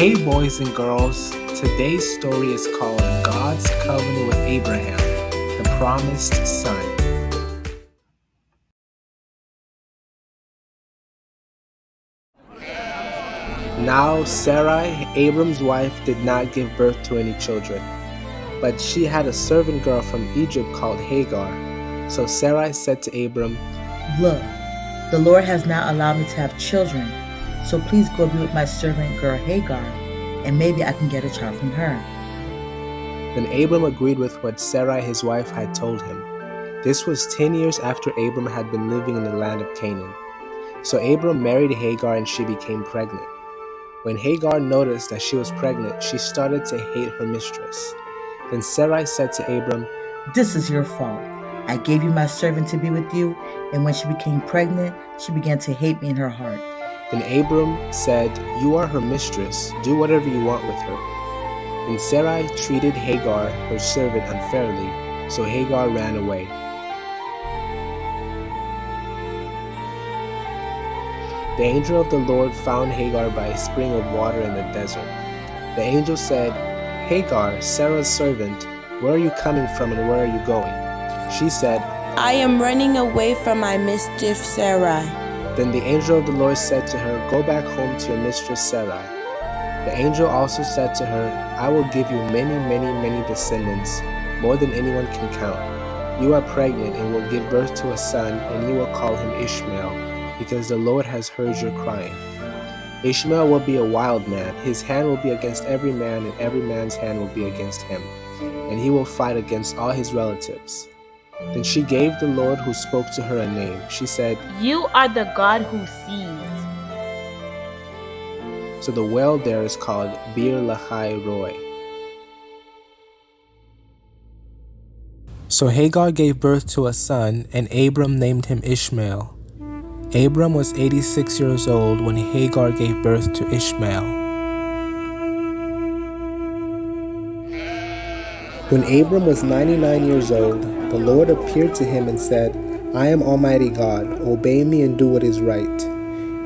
Hey, boys and girls, today's story is called God's Covenant with Abraham, the Promised Son. Now, Sarai, Abram's wife, did not give birth to any children, but she had a servant girl from Egypt called Hagar. So Sarai said to Abram, "Look, the Lord has not allowed me to have children, so please go be with my servant girl Hagar, and maybe I can get a child from her." Then Abram agreed with what Sarai his wife had told him. This was 10 years after Abram had been living in the land of Canaan. So Abram married Hagar and she became pregnant. When Hagar noticed that she was pregnant, she started to hate her mistress. Then Sarai said to Abram, "This is your fault. I gave you my servant to be with you, and when she became pregnant, she began to hate me in her heart." Then Abram said, "You are her mistress. Do whatever you want with her." Then Sarai treated Hagar, her servant, unfairly, so Hagar ran away. The angel of the Lord found Hagar by a spring of water in the desert. The angel said, "Hagar, Sarah's servant, where are you coming from and where are you going?" She said, "I am running away from my mistress Sarai." Then the angel of the Lord said to her, "Go back home to your mistress Sarai." The angel also said to her, "I will give you many, many, many descendants, more than anyone can count. You are pregnant and will give birth to a son, and you will call him Ishmael, because the Lord has heard your crying. Ishmael will be a wild man. His hand will be against every man, and every man's hand will be against him, and he will fight against all his relatives." Then she gave the Lord who spoke to her a name. She said, "You are the God who sees." So the well there is called Bir Lahai Roi. So Hagar gave birth to a son, and Abram named him Ishmael. Abram was 86 years old when Hagar gave birth to Ishmael. When Abram was 99 years old, the Lord appeared to him and said, "I am Almighty God. Obey me and do what is right."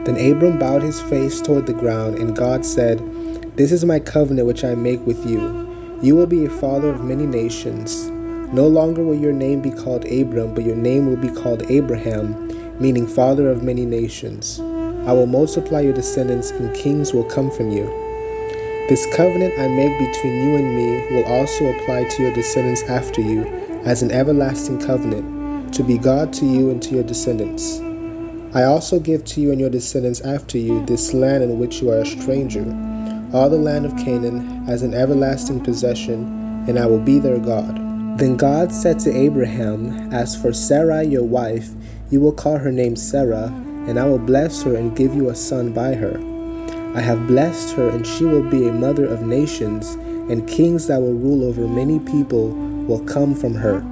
Then Abram bowed his face toward the ground, and God said, "This is my covenant which I make with you. You will be a father of many nations. No longer will your name be called Abram, but your name will be called Abraham, meaning father of many nations. I will multiply your descendants, and kings will come from you. This covenant I make between you and me will also apply to your descendants after you as an everlasting covenant, to be God to you and to your descendants. I also give to you and your descendants after you this land in which you are a stranger, all the land of Canaan, as an everlasting possession, and I will be their God." Then God said to Abraham, "As for Sarai your wife, you will call her name Sarah, and I will bless her and give you a son by her. I have blessed her, and she will be a mother of nations, and kings that will rule over many people will come from her."